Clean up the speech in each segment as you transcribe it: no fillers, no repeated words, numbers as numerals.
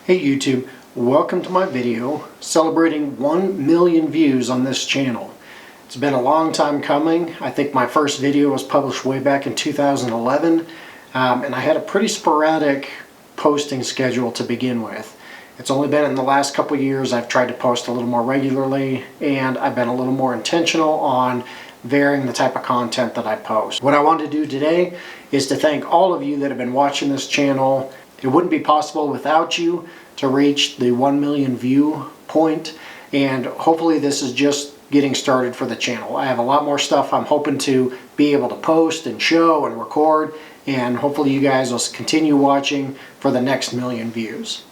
Hey YouTube, welcome to my video celebrating 1 million views on this channel. It's been a long time coming. I think my first video was published way back in 2011 and I had a pretty sporadic posting schedule to begin with. It's only been in the last couple years I've tried to post a little more regularly, and I've been a little more intentional on varying the type of content that I post. What I want to do today is to thank all of you that have been watching this channel. It wouldn't be possible without you to reach the 1 million view point, and hopefully this is just getting started for the channel. I have a lot more stuff I'm hoping to be able to post and show and record, and hopefully you guys will continue watching for the next million views.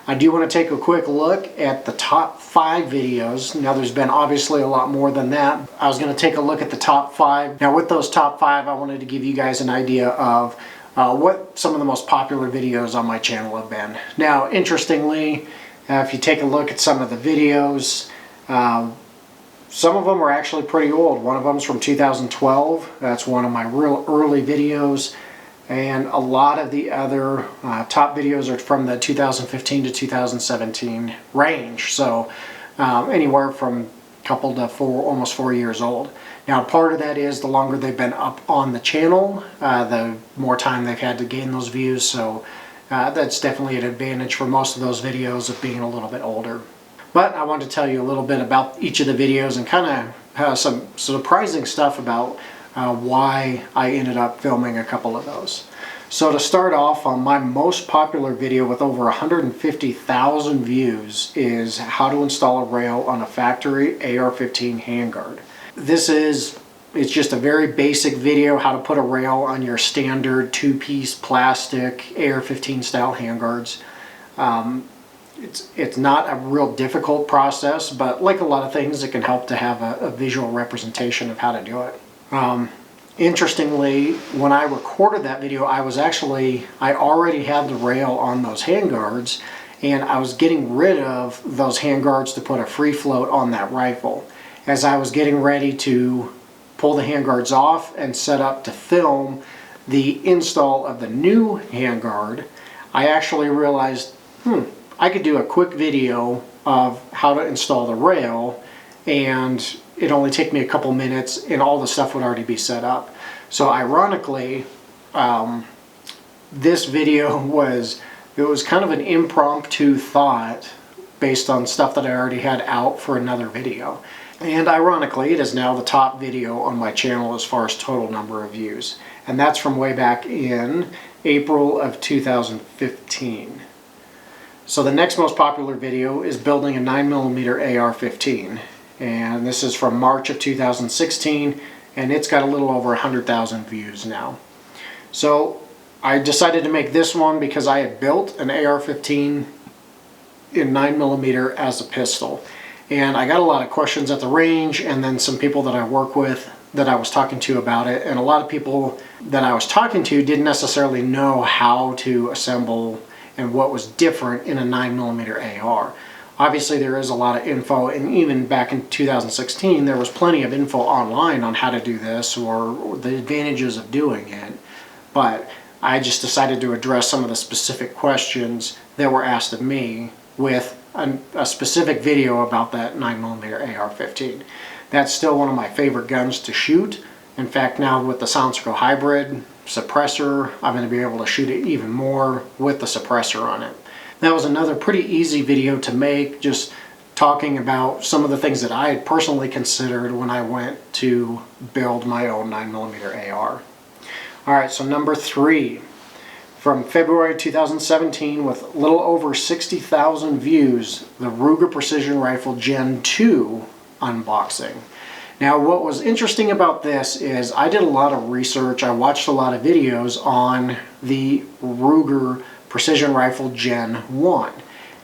I do want to take a quick look at the top 5 videos. Now there's been obviously a lot more than that. I was going to take a look at the top 5. Now with those top 5, I wanted to give you guys an idea of what some of the most popular videos on my channel have been. Now interestingly, if you take a look at some of the videos, some of them are actually pretty old. One of them is from 2012. That's one of my real early videos. And a lot of the other top videos are from the 2015 to 2017 range. So anywhere from a couple to almost 4 years old. Now part of that is the longer they've been up on the channel, the more time they've had to gain those views. So that's definitely an advantage for most of those videos of being a little bit older. But I wanted to tell you a little bit about each of the videos and kind of some surprising stuff about why I ended up filming a couple of those. So to start off, on my most popular video with over 150,000 views is how to install a rail on a factory AR-15 handguard. It's just a very basic video how to put a rail on your standard 2-piece plastic AR-15 style handguards. It's not a real difficult process, but like a lot of things, it can help to have a visual representation of how to do it. Interestingly, when I recorded that video, I already had the rail on those handguards, and I was getting rid of those handguards to put a free float on that rifle. As I was getting ready to pull the handguards off and set up to film the install of the new handguard, I actually realized, I could do a quick video of how to install the rail, and it only take me a couple minutes and all the stuff would already be set up. So ironically, this video was kind of an impromptu thought based on stuff that I already had out for another video. And ironically, it is now the top video on my channel as far as total number of views. And that's from way back in April of 2015. So the next most popular video is building a 9mm AR-15. And this is from March of 2016, and it's got a little over 100,000 views now. So I decided to make this one because I had built an AR-15 in 9mm as a pistol. And I got a lot of questions at the range, and then some people that I work with that I was talking to about it. And a lot of people that I was talking to didn't necessarily know how to assemble and what was different in a 9mm AR. Obviously there is a lot of info, and even back in 2016 there was plenty of info online on how to do this or the advantages of doing it. But I just decided to address some of the specific questions that were asked of me with a specific video about that 9mm AR-15. That's still one of my favorite guns to shoot. In fact, now with the Soundscrow hybrid suppressor, I'm going to be able to shoot it even more with the suppressor on it. That was another pretty easy video to make, just talking about some of the things that I had personally considered when I went to build my own 9mm AR. Alright, so number 3. From February 2017, with a little over 60,000 views, the Ruger Precision Rifle Gen 2 unboxing. Now what was interesting about this is I did a lot of research, I watched a lot of videos on the Ruger Precision Rifle Gen 1.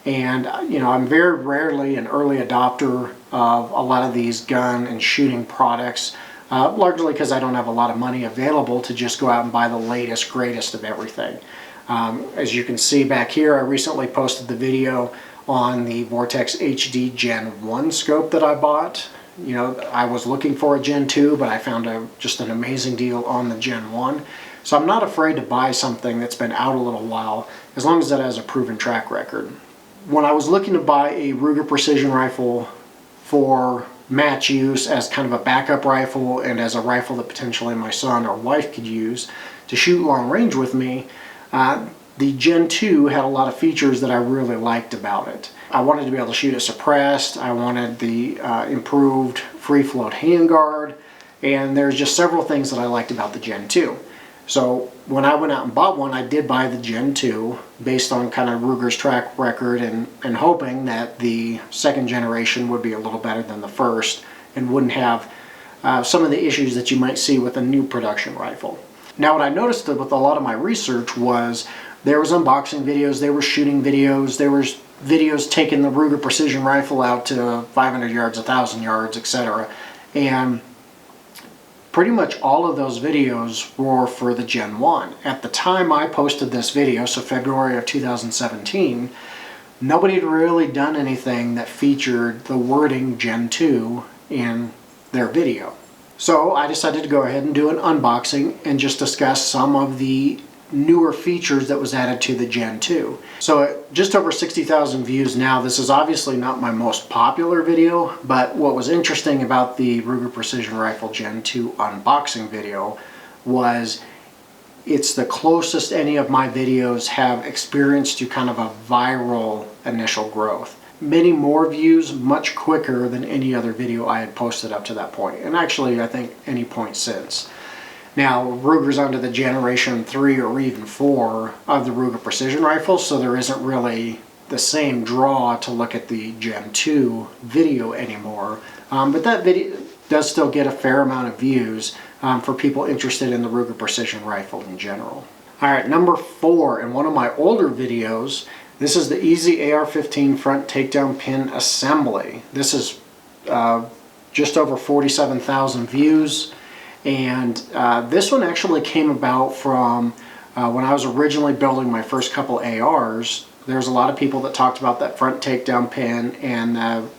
And I'm very rarely an early adopter of a lot of these gun and shooting products, largely because I don't have a lot of money available to just go out and buy the latest, greatest of everything. As you can see back here, I recently posted the video on the Vortex HD Gen 1 scope that I bought. I was looking for a Gen 2, but I found just an amazing deal on the Gen 1. So I'm not afraid to buy something that's been out a little while, as long as it has a proven track record. when I was looking to buy a Ruger precision rifle for match use as kind of a backup rifle and as a rifle that potentially my son or wife could use to shoot long range with me, the Gen 2 had a lot of features that I really liked about it. I wanted to be able to shoot it suppressed, I wanted the improved free float handguard, and there's just several things that I liked about the Gen 2. So when I went out and bought one, I did buy the Gen 2 based on kind of Ruger's track record and hoping that the second generation would be a little better than the first and wouldn't have some of the issues that you might see with a new production rifle. Now what I noticed with a lot of my research was there was unboxing videos, there were shooting videos, there was videos taking the Ruger precision rifle out to 500 yards, 1,000 yards, etc. And pretty much all of those videos were for the Gen 1. At the time I posted this video, so February of 2017, nobody had really done anything that featured the wording Gen 2 in their video. So I decided to go ahead and do an unboxing and just discuss some of the newer features that was added to the Gen 2. So at just over 60,000 views now, this is obviously not my most popular video, but what was interesting about the Ruger Precision Rifle Gen 2 unboxing video was it's the closest any of my videos have experienced to kind of a viral initial growth. Many more views much quicker than any other video I had posted up to that point, and actually I think any point since. Now, Ruger's onto the Generation 3 or even 4 of the Ruger Precision Rifle, so there isn't really the same draw to look at the Gen 2 video anymore. But that video does still get a fair amount of views for people interested in the Ruger Precision Rifle in general. Alright, number 4, in one of my older videos, this is the Easy AR-15 front takedown pin assembly. This is just over 47,000 views. And this one actually came about from when I was originally building my first couple ARs. There's a lot of people that talked about that front takedown pin and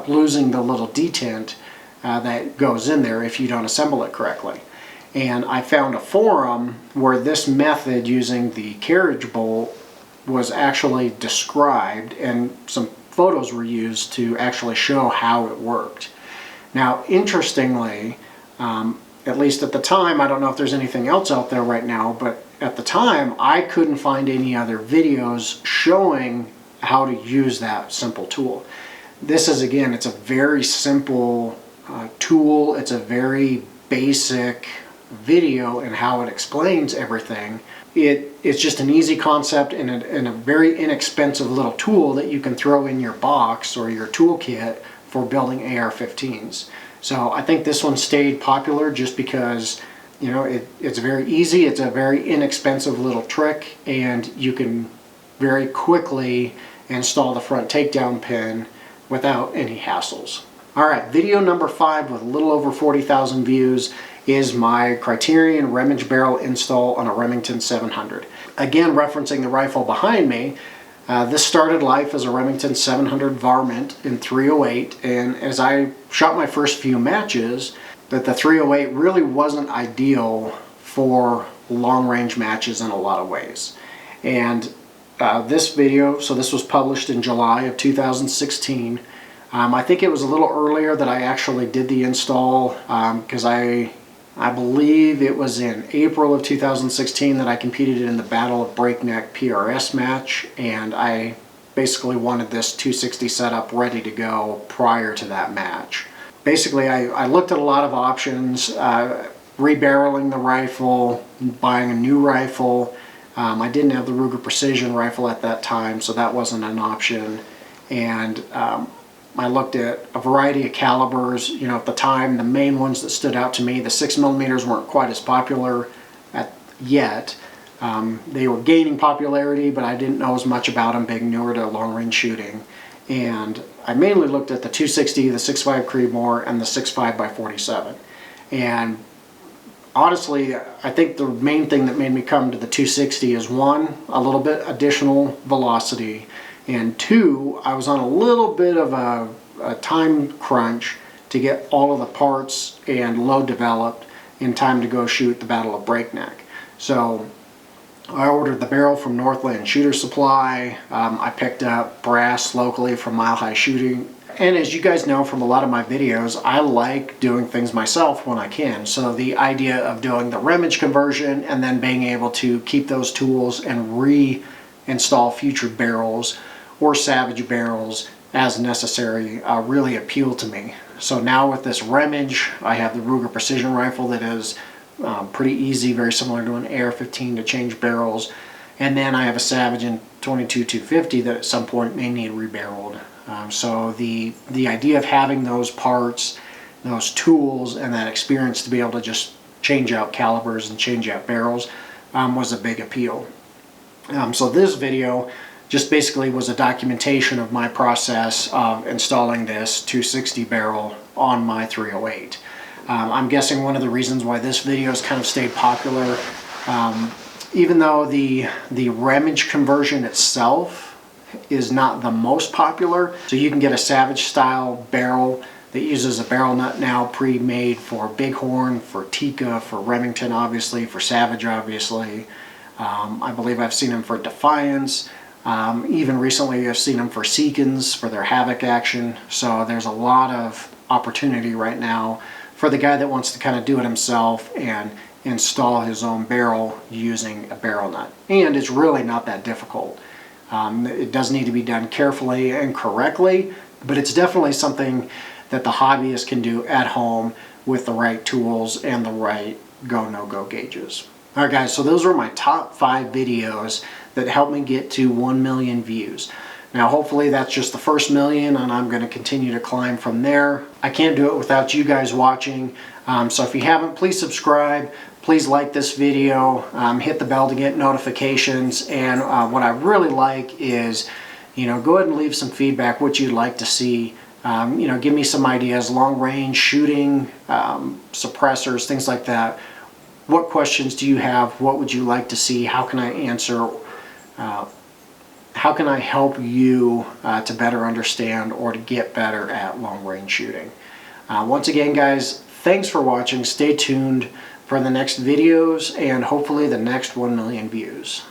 losing the little detent that goes in there if you don't assemble it correctly. And I found a forum where this method using the carriage bolt was actually described, and some photos were used to actually show how it worked. Now, interestingly, at least at the time, I don't know if there's anything else out there right now, but at the time I couldn't find any other videos showing how to use that simple tool. This is, again, it's a very simple tool. It's a very basic video in how it explains everything. It's just an easy concept and a very inexpensive little tool that you can throw in your box or your toolkit for building AR-15s. So I think this one stayed popular just because, you know, it's very easy, it's a very inexpensive little trick, and you can very quickly install the front takedown pin without any hassles. Alright, video number 5 with a little over 40,000 views is my Criterion Remington barrel install on a Remington 700. Again, referencing the rifle behind me, this started life as a Remington 700 varmint in 308, and as I shot my first few matches, that the 308 really wasn't ideal for long range matches in a lot of ways. And this video, so this was published in July of 2016. I think it was a little earlier that I actually did the install, because I believe it was in April of 2016 that I competed in the Battle of Breakneck PRS match, and I basically wanted this 260 setup ready to go prior to that match. Basically, I looked at a lot of options, rebarreling the rifle, buying a new rifle. I didn't have the Ruger Precision rifle at that time, so that wasn't an option. And I looked at a variety of calibers. You know, at the time, the main ones that stood out to me, the 6mm weren't quite as popular yet. They were gaining popularity, but I didn't know as much about them, being newer to long-range shooting. And I mainly looked at the 260, the 6.5 Creedmoor, and the 6.5 by 47. And honestly, I think the main thing that made me come to the 260 is, one, a little bit additional velocity, and two, I was on a little bit of a time crunch to get all of the parts and load developed in time to go shoot the Battle of Breakneck. So I ordered the barrel from Northland Shooter Supply. I picked up brass locally from Mile High Shooting. And as you guys know from a lot of my videos, I like doing things myself when I can. So the idea of doing the remage conversion and then being able to keep those tools and reinstall future barrels or Savage barrels as necessary really appealed to me. So now with this remage, I have the Ruger Precision Rifle that is pretty easy, very similar to an AR-15 to change barrels. And then I have a Savage in 22-250 that at some point may need rebarreled. So the idea of having those parts, those tools, and that experience to be able to just change out calibers and change out barrels was a big appeal. So this video just basically was a documentation of my process of installing this 260 barrel on my 308. I'm guessing one of the reasons why this video has kind of stayed popular, even though the remage conversion itself is not the most popular. So you can get a Savage style barrel that uses a barrel nut now pre-made for Bighorn, for Tikka, for Remington obviously, for Savage obviously. I believe I've seen them for Defiance. Even recently I've seen them for Seekins for their Havoc action. So there's a lot of opportunity right now for the guy that wants to kind of do it himself and install his own barrel using a barrel nut. And it's really not that difficult. It does need to be done carefully and correctly, but it's definitely something that the hobbyist can do at home with the right tools and the right go, no-go gauges. Alright guys, so those were my top 5 videos that helped me get to 1 million views. Now hopefully that's just the first million and I'm going to continue to climb from there. I can't do it without you guys watching, so if you haven't, please subscribe. Please like this video, hit the bell to get notifications, and what I really like is, go ahead and leave some feedback, what you'd like to see. Give me some ideas, long range shooting, suppressors, things like that. What questions do you have? What would you like to see? How can I answer? How can I help you to better understand or to get better at long range shooting? Once again guys, thanks for watching. Stay tuned for the next videos and hopefully the next 1 million views.